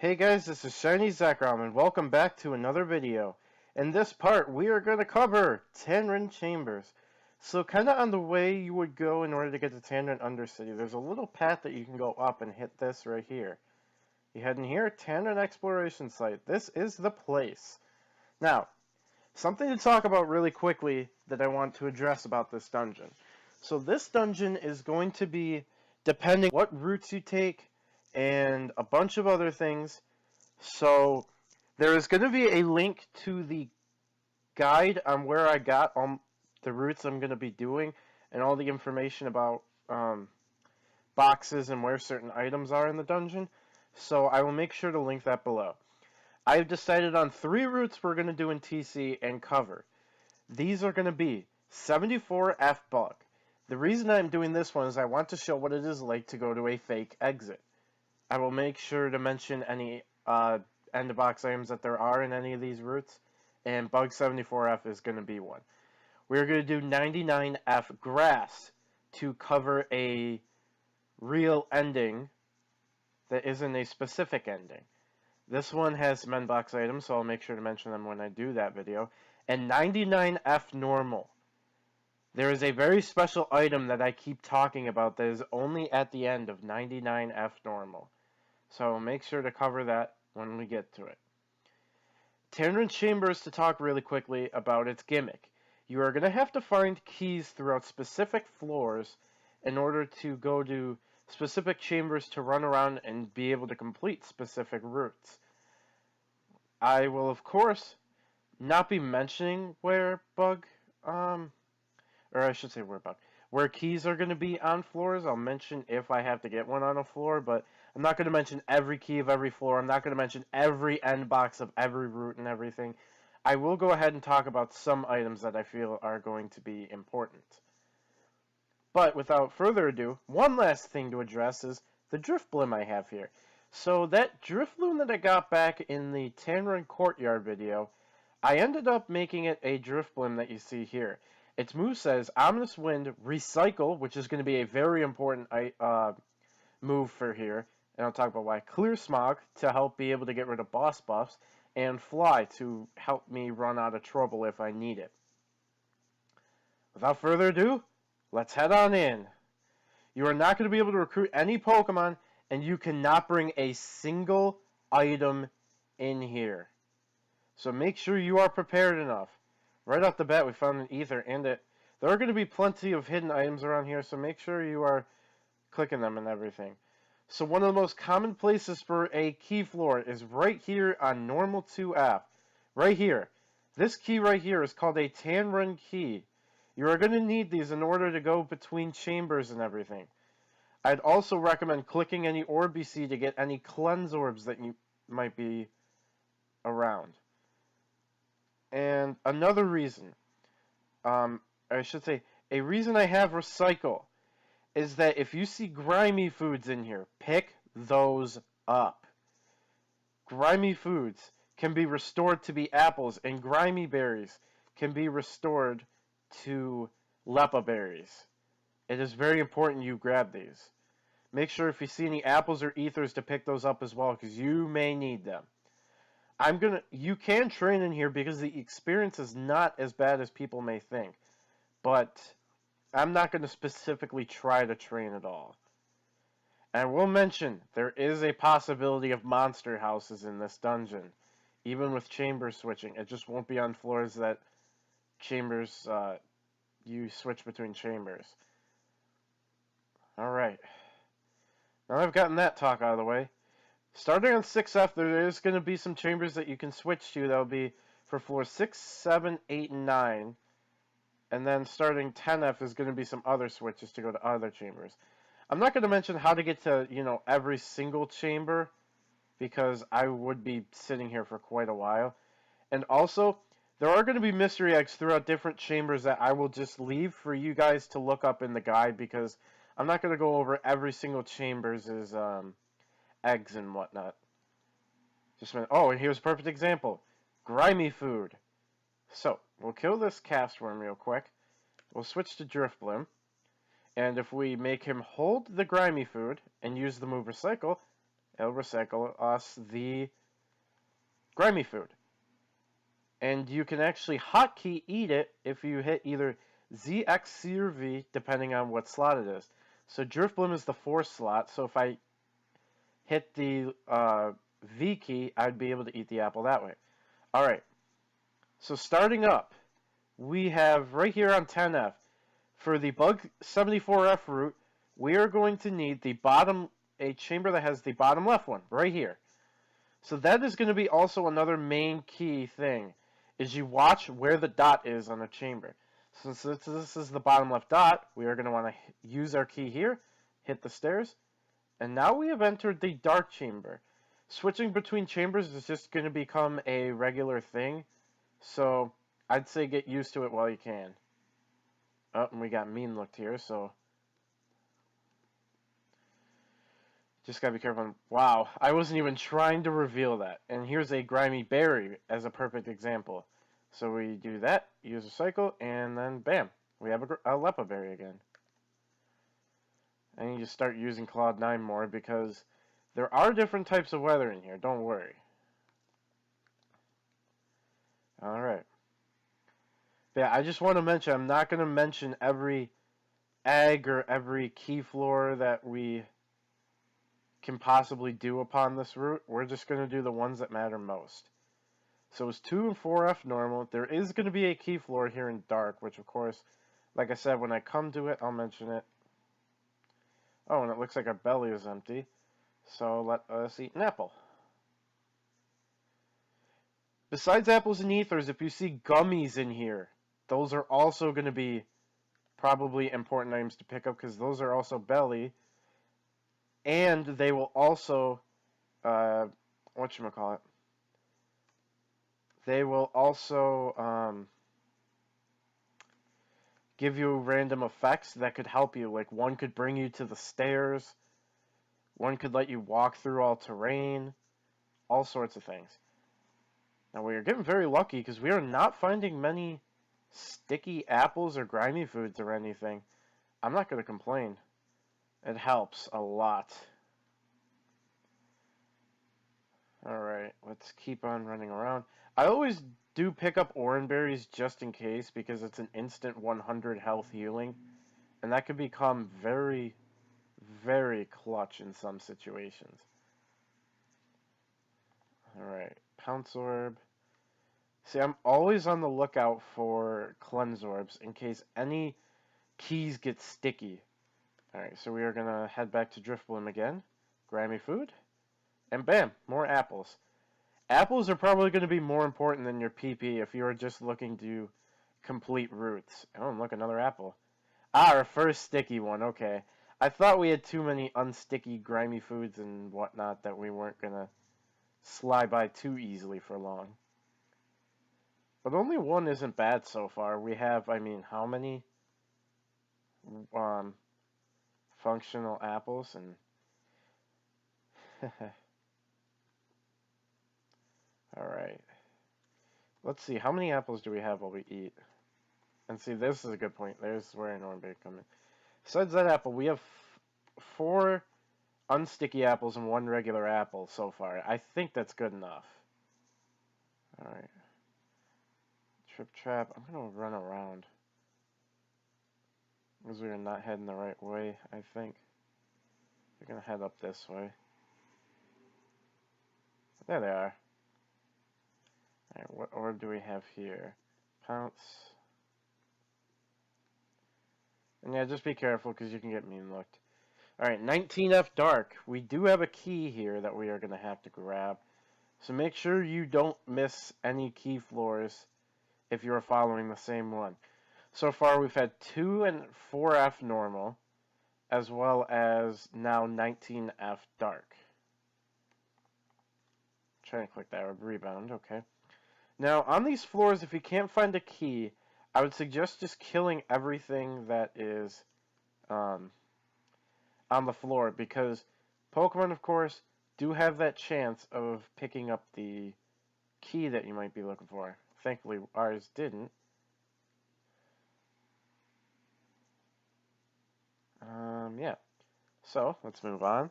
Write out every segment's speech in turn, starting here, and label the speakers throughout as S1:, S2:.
S1: Hey guys, this is Shiny Zekrom and welcome back to another video. In this part, we are going to cover Tanren Chambers. So kind of on the way you would go in order to get to Tanren Undercity, there's a little path that you can go up and hit this right here. You head in here, Tanren Exploration Site. This is the place. Now, something to talk about really quickly that I want to address about this dungeon. So this dungeon is going to be, depending what routes you take, and a bunch of other things. So there is going to be a link to the guide on where I got the routes I'm going to be doing and all the information about boxes and where certain items are in the dungeon. So I will make sure to link that below. I've decided on 3 routes we're going to do in TC and cover. These are going to be 74F bug. The reason I'm doing this one is I want to show what it is like to go to a fake exit. I will make sure to mention any end box items that there are in any of these routes, and bug 74F is going to be one. We're going to do 99F grass to cover a real ending that isn't a specific ending. This one has some end box items, so I'll make sure to mention them when I do that video. And 99F normal. There is a very special item that I keep talking about that is only at the end of 99F normal. So make sure to cover that when we get to it. Tanren Chambers, to talk really quickly about its gimmick. You are going to have to find keys throughout specific floors in order to go to specific chambers to run around and be able to complete specific routes. I will, of course, not be mentioning where where keys are going to be on floors. I'll mention if I have to get one on a floor, but I'm not going to mention every key of every floor. I'm not going to mention every end box of every route and everything. I will go ahead and talk about some items that I feel are going to be important. But without further ado, one last thing to address is the drift bloom I have here. So that drift bloom that I got back in the Tanren Courtyard video, I ended up making it a drift bloom that you see here. Its move says Ominous Wind, Recycle, which is going to be a very important move for here, and I'll talk about why. Clear Smog to help be able to get rid of boss buffs, and Fly to help me run out of trouble if I need it. Without further ado, let's head on in. You are not going to be able to recruit any Pokemon, and you cannot bring a single item in here. So make sure you are prepared enough. Right off the bat, we found an ether, and there are going to be plenty of hidden items around here, so make sure you are clicking them and everything. So one of the most common places for a key floor is right here on Normal 2F. Right here. This key right here is called a Tanren Key. You are going to need these in order to go between chambers and everything. I'd also recommend clicking any Orb BC to get any cleanse orbs that you might be around. And another reason, I should say, a reason I have Recycle is that if you see grimy foods in here, pick those up. Grimy foods can be restored to be apples, and grimy berries can be restored to Lepa berries. It is very important you grab these. Make sure if you see any apples or ethers to pick those up as well, because you may need them. You can train in here because the experience is not as bad as people may think. But I'm not going to specifically try to train at all. And I will mention, there is a possibility of monster houses in this dungeon. Even with chamber switching. It just won't be on floors that chambers, you switch between chambers. Alright. Now I've gotten that talk out of the way. Starting on 6F, there is going to be some chambers that you can switch to. That will be for floors 6, 7, 8, and 9. And then starting 10F is going to be some other switches to go to other chambers. I'm not going to mention how to get to, every single chamber, because I would be sitting here for quite a while. And also, there are going to be mystery eggs throughout different chambers that I will just leave for you guys to look up in the guide, because I'm not going to go over every single chamber's eggs and whatnot. And here's a perfect example. Grimy food. So, we'll kill this Castworm real quick. We'll switch to Drift Bloom. And if we make him hold the grimy food and use the move Recycle, it'll recycle us the grimy food. And you can actually hotkey eat it if you hit either Z, X, C, or V, depending on what slot it is. So Drifblim is the 4th slot, so if I hit the V key, I'd be able to eat the apple that way. Alright, so starting up, we have right here on 10F, for the B74F route, we are going to need a chamber that has the bottom left one, right here. So that is going to be also another main key thing, is you watch where the dot is on a chamber. Since this is the bottom left dot, we are going to want to use our key here, hit the stairs, and now we have entered the dark chamber. Switching between chambers is just going to become a regular thing, so I'd say get used to it while you can. Oh, and we got mean looked here, so just gotta be careful. Wow, I wasn't even trying to reveal that. And here's a grimy berry as a perfect example. So we do that, use a cycle, and then bam, we have a Lepa berry again. I need to start using Cloud 9 more because there are different types of weather in here, don't worry. Alright. Yeah, I just want to mention, I'm not going to mention every egg or every key floor that we can possibly do upon this route. We're just going to do the ones that matter most. So it's 2 and 4F normal. There is going to be a key floor here in dark, which of course, like I said, when I come to it, I'll mention it. Oh, and it looks like our belly is empty. So let us eat an apple. Besides apples and ethers, if you see gummies in here, those are also going to be probably important items to pick up because those are also belly. And they will also, whatchamacallit, they will also give you random effects that could help you. Like one could bring you to the stairs, one could let you walk through all terrain, all sorts of things. Now we are getting very lucky because we are not finding many sticky apples or grimy foods or anything. I'm not going to complain. It helps a lot. Alright, let's keep on running around. I always do pick up orange berries just in case because it's an instant 100 health healing. And that could become very, very clutch in some situations. Alright, Pounce Orb. See, I'm always on the lookout for Cleanse Orbs in case any keys get sticky. Alright, so we are going to head back to Drifblim again. Grimy food. And bam, more apples. Apples are probably going to be more important than your PP if you are just looking to complete routes. Oh, and look, another apple. Ah, our first sticky one, okay. I thought we had too many unsticky, grimy foods and whatnot that we weren't going to slide by too easily for long. But only one isn't bad so far. We have, I mean, how many functional apples? And alright. Let's see, how many apples do we have while we eat? And see, this is a good point. There's where I normally come in. Besides that apple, we have 4 unsticky apples and 1 regular apple so far. I think that's good enough. Alright. Trip trap. I'm going to run around. Because we are not heading the right way, I think. We're going to head up this way. There they are. Alright, what orb do we have here? Pounce. And yeah, just be careful because you can get mean looked. Alright, 19F Dark. We do have a key here that we are going to have to grab. So make sure you don't miss any key floors if you're following the same one. So far we've had 2 and 4F normal, as well as now 19F Dark. Try and click that rebound, okay. Now, on these floors, if you can't find a key, I would suggest just killing everything that is on the floor, because Pokemon, of course, do have that chance of picking up the key that you might be looking for. Thankfully, ours didn't. Yeah. So, let's move on.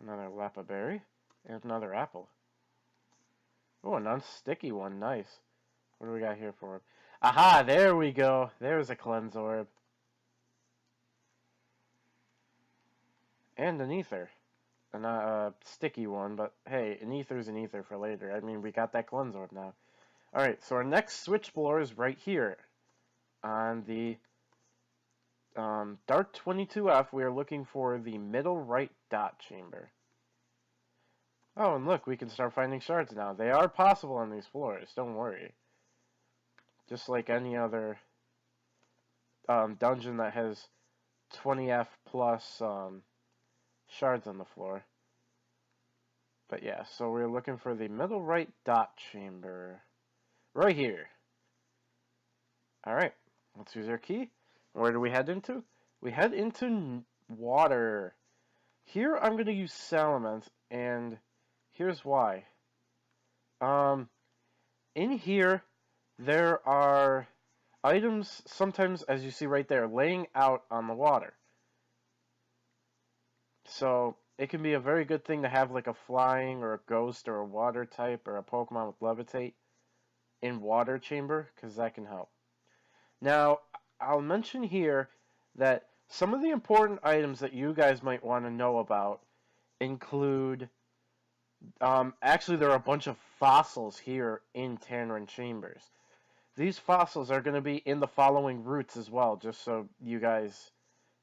S1: Another Lappa Berry. And another apple. Oh, a non-sticky one. Nice. What do we got here for him? Aha! There we go. There's a Cleanse Orb. And an Ether. Not a sticky one, but hey, an Ether's an Ether for later. I mean, we got that Cleanse Orb now. Alright, so our next switchblower is right here. On the Dart 22F, we are looking for the middle right dot chamber. Oh, and look, we can start finding shards now. They are possible on these floors, don't worry. Just like any other dungeon that has 20F plus shards on the floor. But yeah, so we're looking for the middle right dot chamber. Right here. Alright, let's use our key. Where do we head into? We head into water. Here I'm going to use Salamence, and here's why. In here, there are items, sometimes, as you see right there, laying out on the water. So, it can be a very good thing to have like a flying or a ghost or a water type or a Pokemon with levitate in water chamber, because that can help. Now, I'll mention here that some of the important items that you guys might want to know about include, actually there are a bunch of fossils here in Tanren Chambers. These fossils are going to be in the following routes as well, just so you guys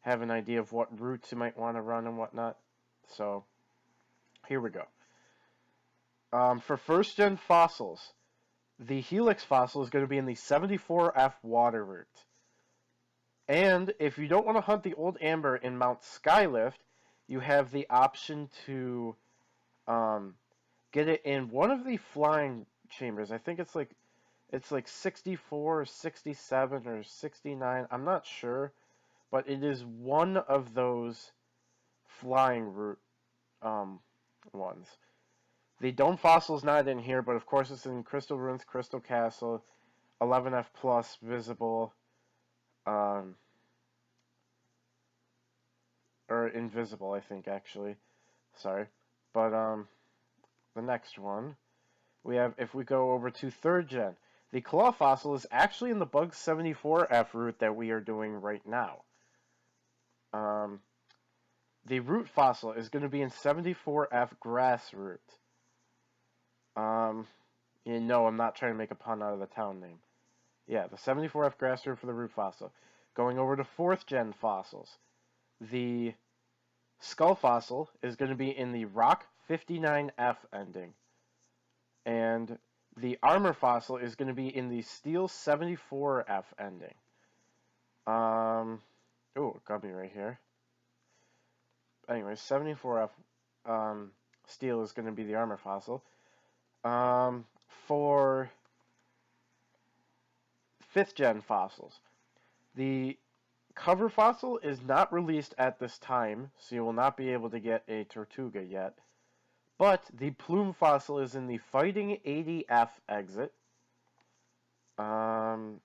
S1: have an idea of what routes you might want to run and whatnot. So, here we go. For first gen fossils, the Helix fossil is going to be in the 74F water route. And if you don't want to hunt the old Amber in Mount Skylift, you have the option to get it in one of the flying chambers. I think it's like 64 or 67 or 69. I'm not sure, but it is one of those flying route ones. The Dome Fossil is not in here, but of course it's in Crystal Ruins, Crystal Castle, 11F Plus, Visible, or Invisible, I think, actually. Sorry. But, the next one, we have, if we go over to 3rd Gen, the Claw Fossil is actually in the Bug 74F route that we are doing right now. The Root Fossil is going to be in 74F Grass route. You know, I'm not trying to make a pun out of the town name. Yeah, the 74F Grass route for the Root Fossil. Going over to 4th Gen fossils. The Skull Fossil is going to be in the Rock 59F ending. And the Armor Fossil is going to be in the Steel 74F ending. Oh, gummy right here. Anyway, 74F Steel is going to be the Armor Fossil. For 5th Gen fossils, the Cover Fossil is not released at this time, so you will not be able to get a Tortuga yet. But the Plume Fossil is in the Fighting 80F exit. And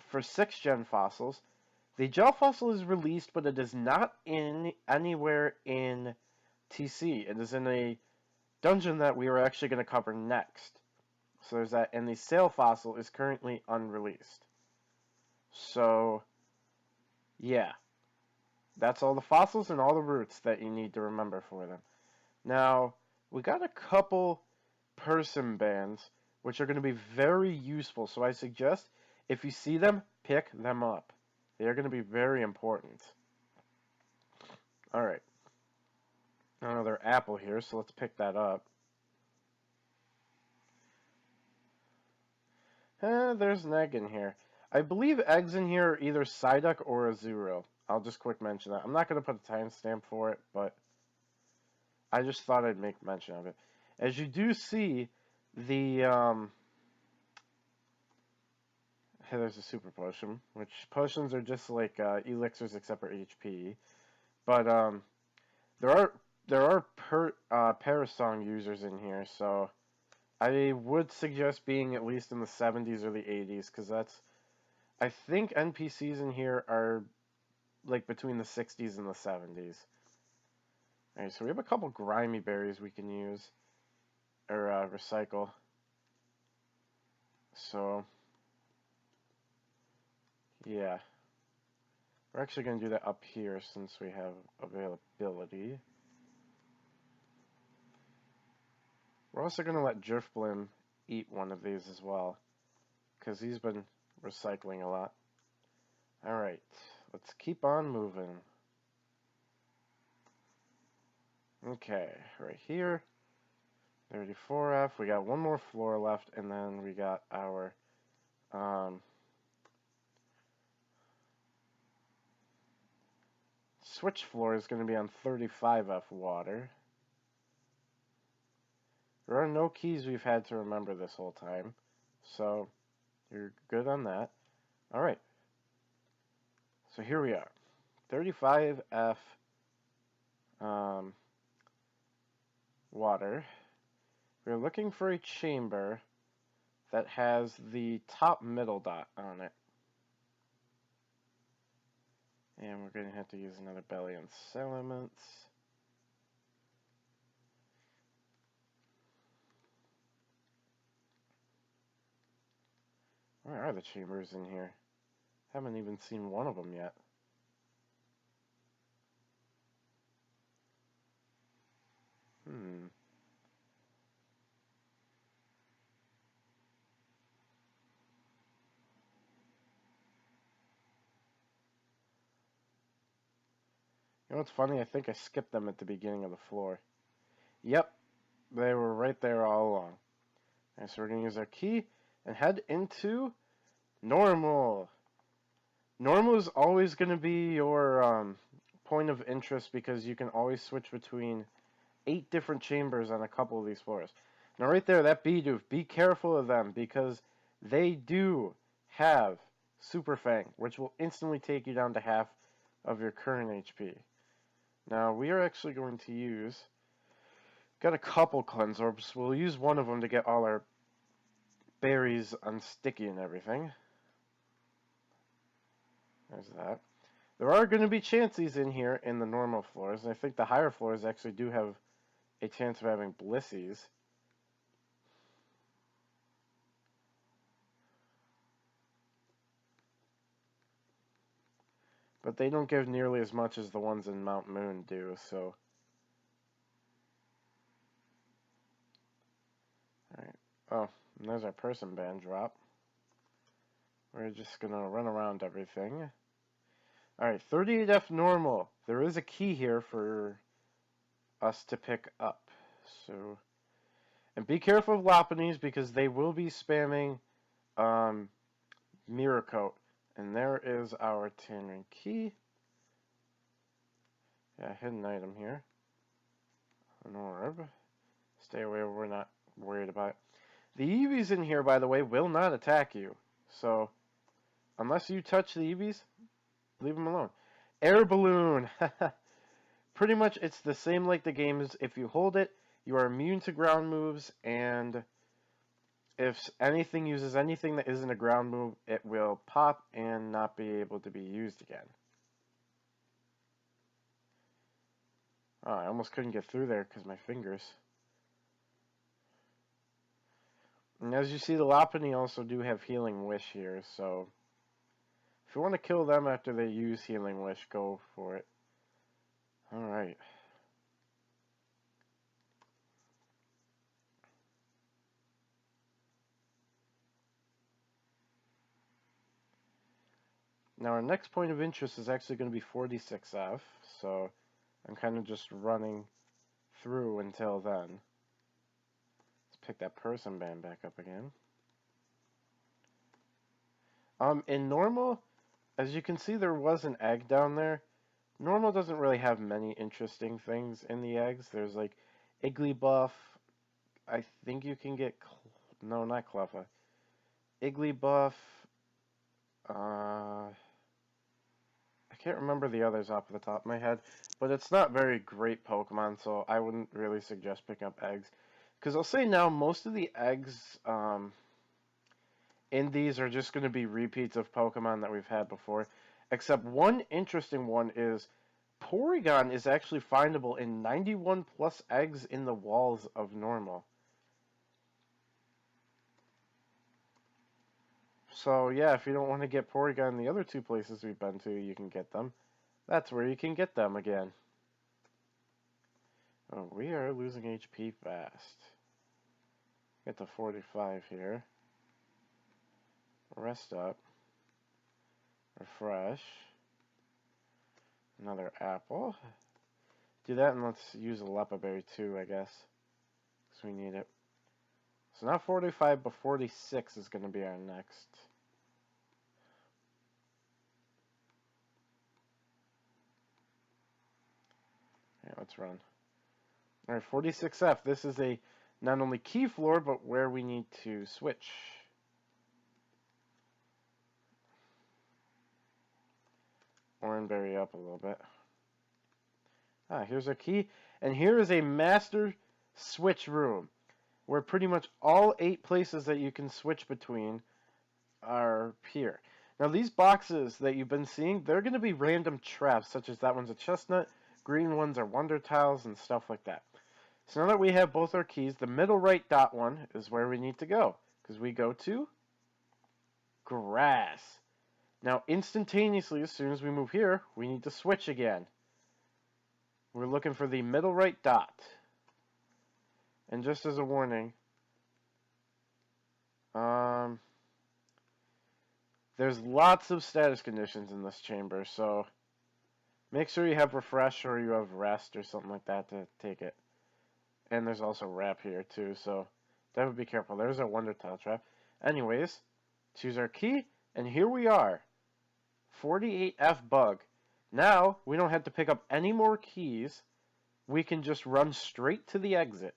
S1: for 6th Gen fossils, the Gel Fossil is released, but it is not in anywhere in TC. It is in a dungeon that we are actually going to cover next. So there's that, and the Sail Fossil is currently unreleased. So, yeah. That's all the fossils and all the routes that you need to remember for them. Now, we got a couple person bands, which are going to be very useful. So I suggest, if you see them, pick them up. They are going to be very important. Alright. Another apple here, so let's pick that up. There's an egg in here. I believe eggs in here are either Psyduck or Azuro. I'll just quick mention that. I'm not going to put a timestamp for it, but I just thought I'd make mention of it. As you do see, the there's a super potion, which potions are just like elixirs except for HP. But there are Parasong users in here, so I would suggest being at least in the 70s or the 80s, because that's, I think NPCs in here are like between the 60s and the 70s. Alright, so we have a couple grimy berries we can use, or recycle. So, yeah. We're actually going to do that up here since we have availability. We're also going to let Driftblim eat one of these as well, because he's been recycling a lot. Alright, let's keep on moving. Okay, right here, 34F. We got one more floor left, and then we got our switch floor is going to be on 35F water. There are no keys we've had to remember this whole time, so you're good on that. Alright, so here we are. 35F water. We're looking for a chamber that has the top middle dot on it. And we're going to have to use another belly and elements. Where are the chambers in here? Haven't even seen one of them yet. You know what's funny? I think I skipped them at the beginning of the floor. Yep, they were right there all along. Alright, so we're going to use our key and head into Normal. Normal is always going to be your point of interest because you can always switch between 8 different chambers on a couple of these floors. Now right there, that Bidoof, be careful of them because they do have Super Fang, which will instantly take you down to half of your current HP. Now we are actually going to use, got a couple cleanse orbs. We'll use one of them to get all our berries unsticky and everything. There's that. There are going to be chances in here in the normal floors, and I think the higher floors actually do have a chance of having blissies. But they don't give nearly as much as the ones in Mount Moon do, so. Alright. Oh, and there's our person band drop. We're just gonna run around everything. Alright, 38F normal. There is a key here for us to pick up. So, and be careful of Lopunnies because they will be spamming Mirror Coat. And there is our Tanren Key. Yeah, hidden item here. An orb. Stay away, we're not worried about it. The Eevees in here, by the way, will not attack you. So, unless you touch the Eevees, leave them alone. Air Balloon! Pretty much it's the same like the game is. If you hold it, you are immune to ground moves, and if anything uses anything that isn't a ground move, it will pop and not be able to be used again. Oh, I almost couldn't get through there because my fingers. And as you see, the Lopunny also do have Healing Wish here, so if you want to kill them after they use Healing Wish, go for it. Alright. Now our next point of interest is actually going to be 46F, so I'm kind of just running through until then. Let's pick that person band back up again. In normal, as you can see, there was an egg down there. Normal doesn't really have many interesting things in the eggs. There's like Igglybuff. I think you can get, no, not Cleffa. Igglybuff. I can't remember the others off the top of my head, but it's not very great Pokemon, so I wouldn't really suggest picking up eggs. Because I'll say now, most of the eggs in these are just going to be repeats of Pokemon that we've had before. Except one interesting one is Porygon is actually findable in 91 plus eggs in the walls of normal. So yeah, if you don't want to get Porygon in the other two places we've been to, you can get them. That's where you can get them again. Oh, we are losing HP fast. Get to 45 here. Rest up. Refresh. Another apple. Do that, and let's use a Lepa Berry too, I guess, because we need it. So not 45, but 46 is going to be our next. Yeah, let's run. Alright, 46F. This is a not only key floor, but where we need to switch. Oranberry up a little bit. Ah, here's our key. And here is a master switch room, where pretty much all 8 places that you can switch between are here. Now these boxes that you've been seeing, they're going to be random traps, such as that one's a chestnut, green ones are wonder tiles, and stuff like that. So now that we have both our keys, the middle right dot one is where we need to go, because we go to grass. Now instantaneously, as soon as we move here, we need to switch again. We're looking for the middle right dot. And just as a warning, there's lots of status conditions in this chamber, so make sure you have refresh or you have rest or something like that to take it. And there's also wrap here too, so definitely be careful. There's our wonder tile trap. Anyways, choose our key, and here we are. 48F bug. Now, we don't have to pick up any more keys. We can just run straight to the exit.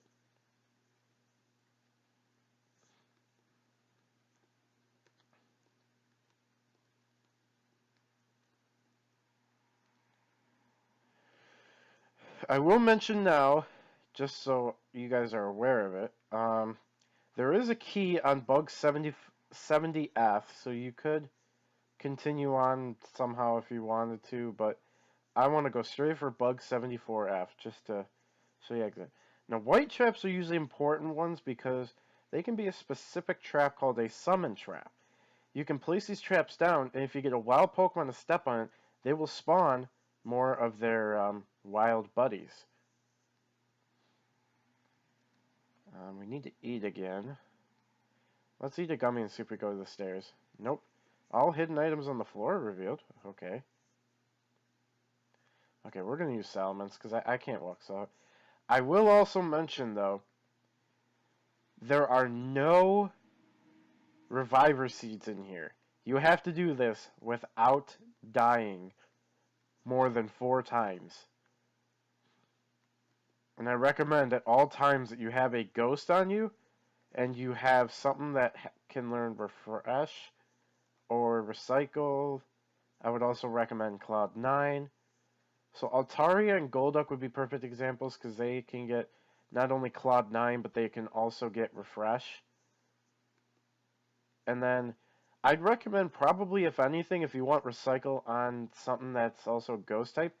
S1: I will mention now, just so you guys are aware of it, there is a key on bug 70F, so you could continue on somehow if you wanted to, but I want to go straight for bug 74F just to show you exit. Now, white traps are usually important ones because they can be a specific trap called a summon trap. You can place these traps down, and if you get a wild Pokemon to step on it, they will spawn more of their wild buddies. We need to eat again. Let's eat a gummy and see if we go to the stairs. Nope. All hidden items on the floor are revealed. Okay. Okay, we're going to use Salamence because I can't walk, so... I will also mention, though, there are no Reviver Seeds in here. You have to do this without dying more than 4 times. And I recommend at all times that you have a ghost on you and you have something that can learn refresh or recycle. I would also recommend Cloud 9. So Altaria and Golduck would be perfect examples because they can get not only Cloud 9, but they can also get refresh. And then I'd recommend probably, if anything, if you want recycle on something that's also ghost type,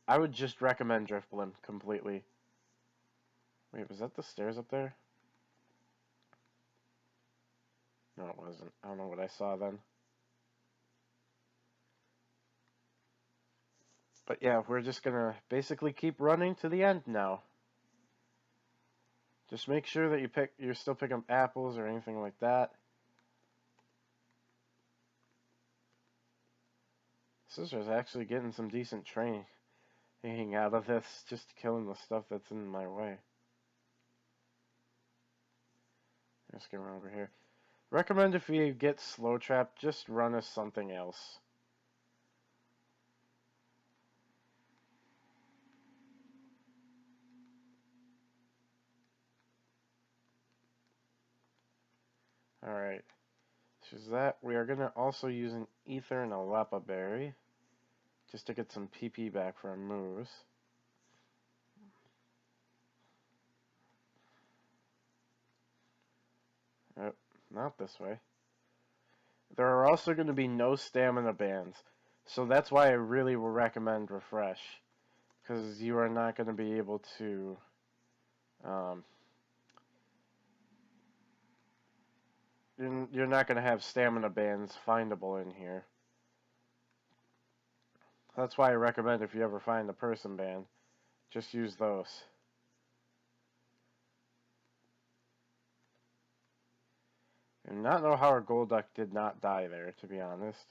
S1: I would just recommend Drifblim completely. Wait, was that the stairs up there? No, it wasn't. I don't know what I saw then. But yeah, we're just gonna basically keep running to the end now. Just make sure that you're still picking up apples or anything like that. Sister's actually getting some decent training out of this, just killing the stuff that's in my way. Let's get over here. Recommend if you get slow trap, just run as something else. Alright, so that we are going to also use an Ether and a Lepa Berry just to get some PP back for our moves. Oh, not this way. There are also going to be no stamina bans. So that's why I really will recommend refresh, because you are not going to be able to you're not going to have stamina bands findable in here. That's why I recommend, if you ever find a person band, just use those. I do not know how our Golduck did not die there, to be honest.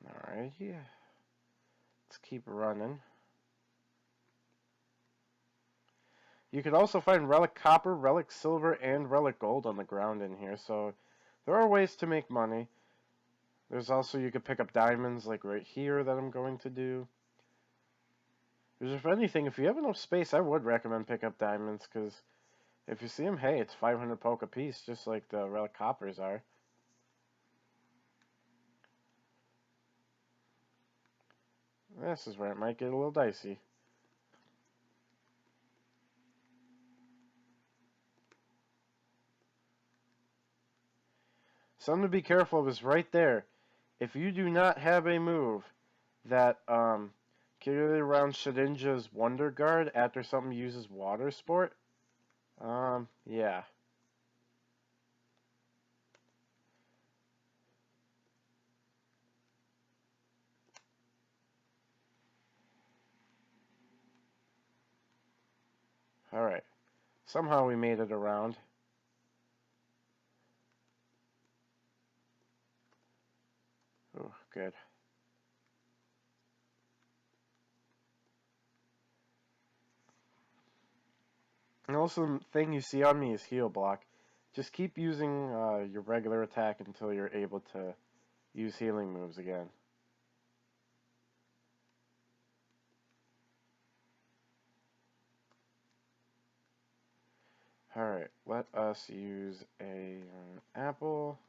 S1: Alright, yeah. Let's keep running. You could also find Relic Copper, Relic Silver, and Relic Gold on the ground in here, so there are ways to make money. There's also, you could pick up diamonds, like right here, that I'm going to do. Because if anything, if you have enough space, I would recommend pick up diamonds, because if you see them, hey, it's 500 poke a piece, just like the Relic Coppers are. This is where it might get a little dicey. Something to be careful of is right there. If you do not have a move that carry around Shedinja's Wonder Guard after something uses Water Sport, yeah. Alright. Somehow we made it around. Oh, good. And also, the thing you see on me is heal block. Just keep using your regular attack until you're able to use healing moves again. Alright, let us use an apple.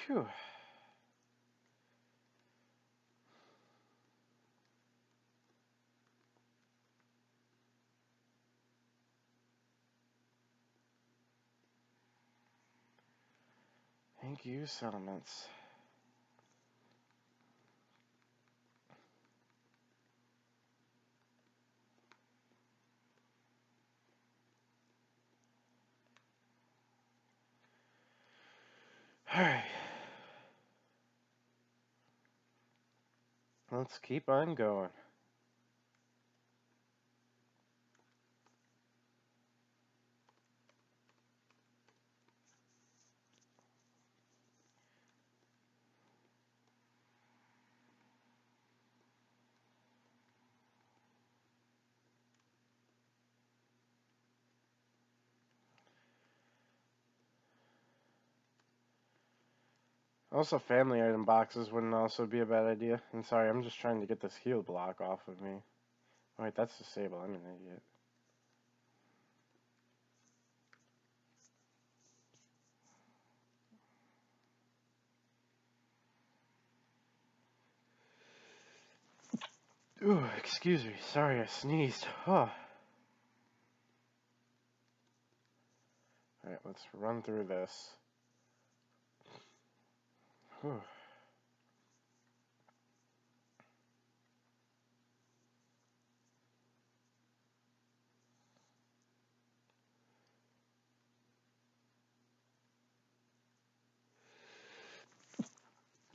S1: Phew. Thank you, settlements. Alright. Let's keep on going. Also, family item boxes wouldn't also be a bad idea. And sorry, I'm just trying to get this heal block off of me. Oh, wait, that's disable. I'm an idiot. Ooh, excuse me. Sorry, I sneezed. Oh. Alright, let's run through this. Whew.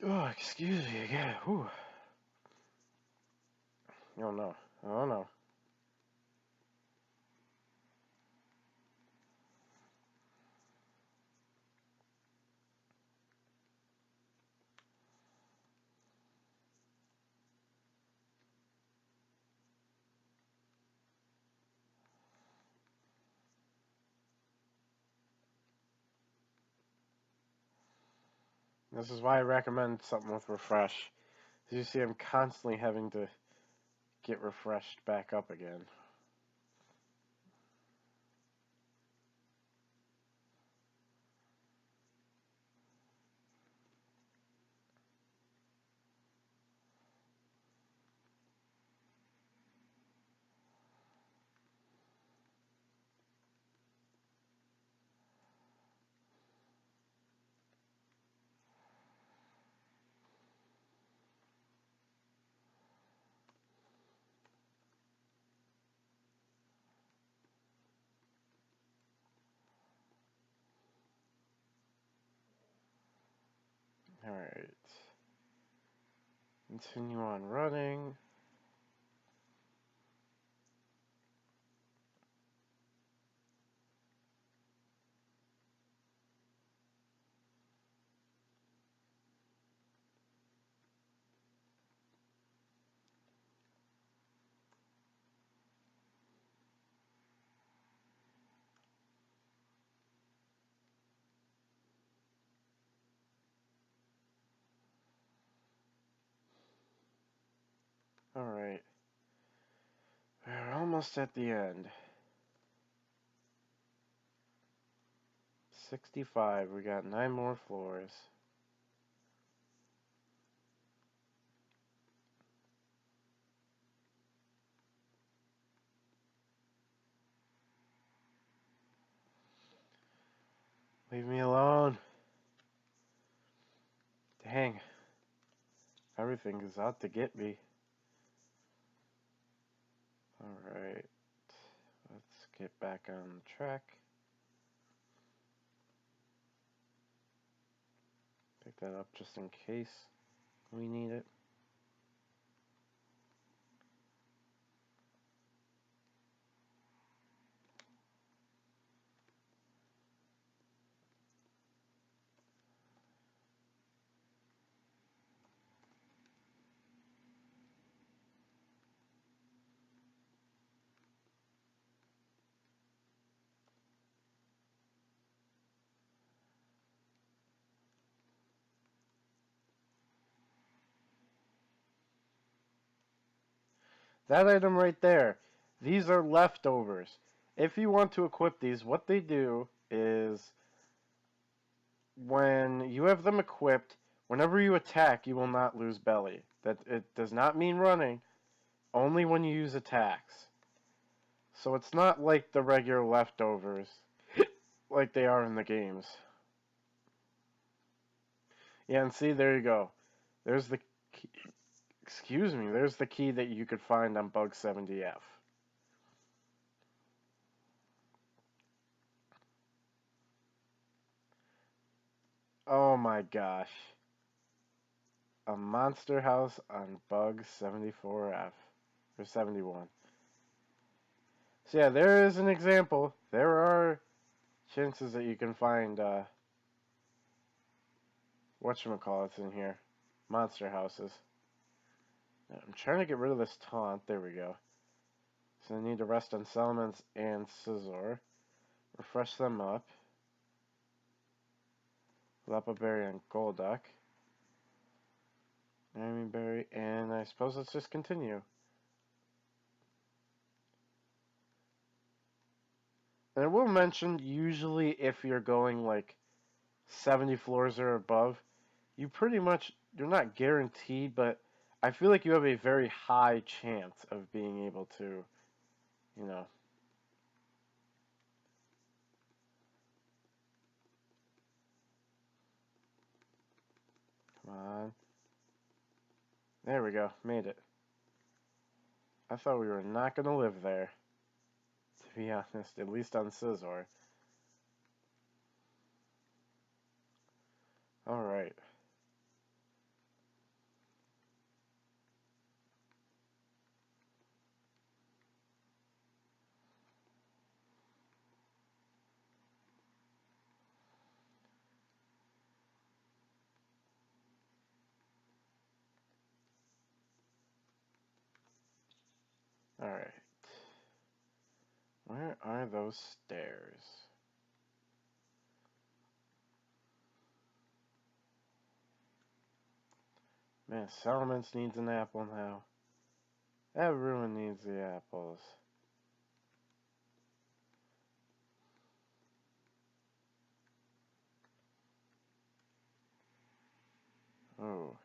S1: Oh, excuse me again. Whew. Oh no. Oh no. This is why I recommend something with refresh. As you see, I'm constantly having to get refreshed back up again. Alright. Continue on running. Alright. We're almost at the end. 65. We got 9 more floors. Leave me alone. Dang. Everything is out to get me. Alright. Let's get back on track. Pick that up just in case we need it. That item right there, these are leftovers. If you want to equip these, what they do is when you have them equipped, whenever you attack, you will not lose belly. That it does not mean running, only when you use attacks. So it's not like the regular leftovers, like they are in the games. Yeah, and see, there you go. There's the key, excuse me, there's the key that you could find on Bug 70F. Oh my gosh. A monster house on Bug 74F. Or 71. So yeah, there is an example. There are chances that you can find, whatchamacallits in here. Monster houses. Now, I'm trying to get rid of this taunt. There we go. So I need to rest on Salamence and Scizor. Refresh them up. Lepa Berry and Golduck. Amy Berry, and I suppose let's just continue. And I will mention, usually if you're going like 70 floors or above, you pretty much, you're not guaranteed, but I feel like you have a very high chance of being able to, you know. Come on. There we go, made it. I thought we were not going to live there, to be honest, at least on Scizor. Alright. Alright. Where are those stairs? Man, Salamence needs an apple now. Everyone needs the apples. Oh.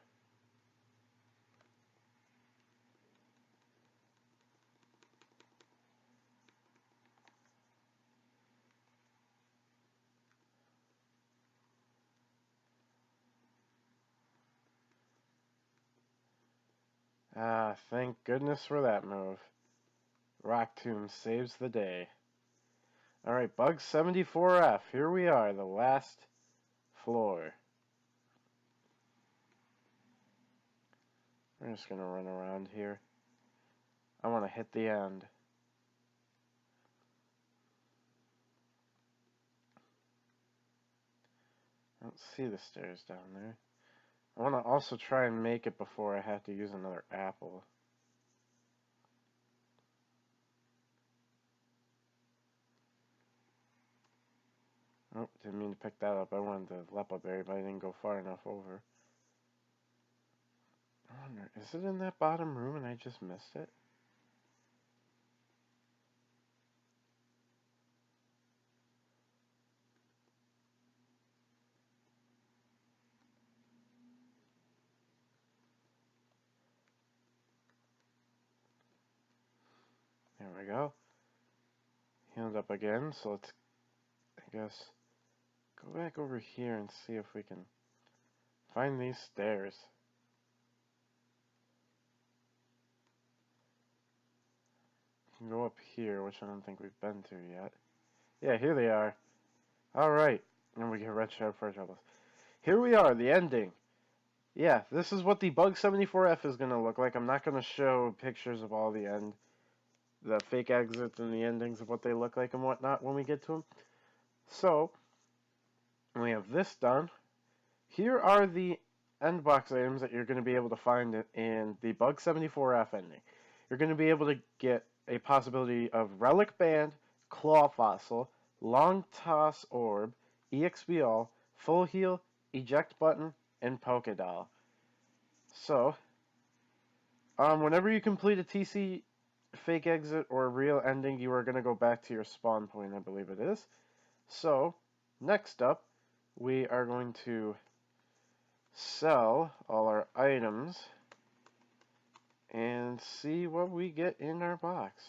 S1: Ah, thank goodness for that move. Rock Tomb saves the day. Alright, Bug 74F. Here we are, the last floor. We're just going to run around here. I want to hit the end. I don't see the stairs down there. I want to also try and make it before I have to use another apple. Oh, didn't mean to pick that up. I wanted the Lepa berry, but I didn't go far enough over. I wonder, is it in that bottom room and I just missed it? There we go. Healed up again, so let's, I guess, go back over here and see if we can find these stairs. We can go up here, which I don't think we've been to yet. Yeah, here they are. Alright, and we get red shard for our troubles. Here we are, the ending. Yeah, this is what the B74F is going to look like. I'm not going to show pictures of all the fake exits and the endings of what they look like and whatnot when we get to them. So, we have this done. Here are the end box items that you're going to be able to find in the B74F ending. You're going to be able to get a possibility of Relic Band, Claw Fossil, Long Toss Orb, EXP All, Full Heal, Eject Button, and Pokédoll. So, whenever you complete a TC fake exit or a real ending, you are going to go back to your spawn point, I believe it is. So, next up, we are going to sell all our items and see what we get in our box.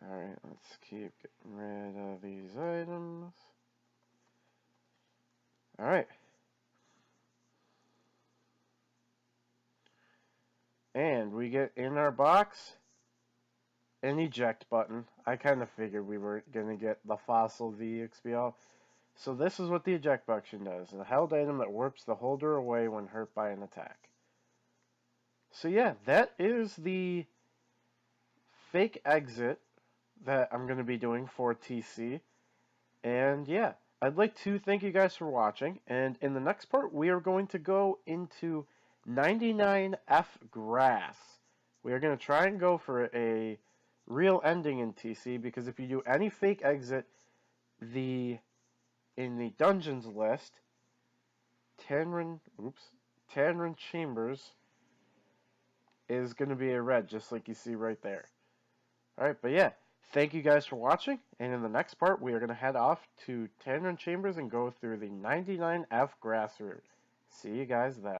S1: Alright, let's keep getting rid of these items. Alright. And we get in our box an eject button. I kind of figured we were going to get the fossil VXBL. So this is what the eject button does. A held item that warps the holder away when hurt by an attack. So yeah, that is the fake exit that I'm going to be doing for TC. And yeah, I'd like to thank you guys for watching. And in the next part, we are going to go into 99F grass. We are going to try and go for a real ending in TC, because if you do any fake exit in the dungeons list, Tanren Chambers is going to be a red, just like you see right there. Alright, but yeah, thank you guys for watching, and in the next part, we are going to head off to Tanren Chambers and go through the 99F grass route. See you guys then.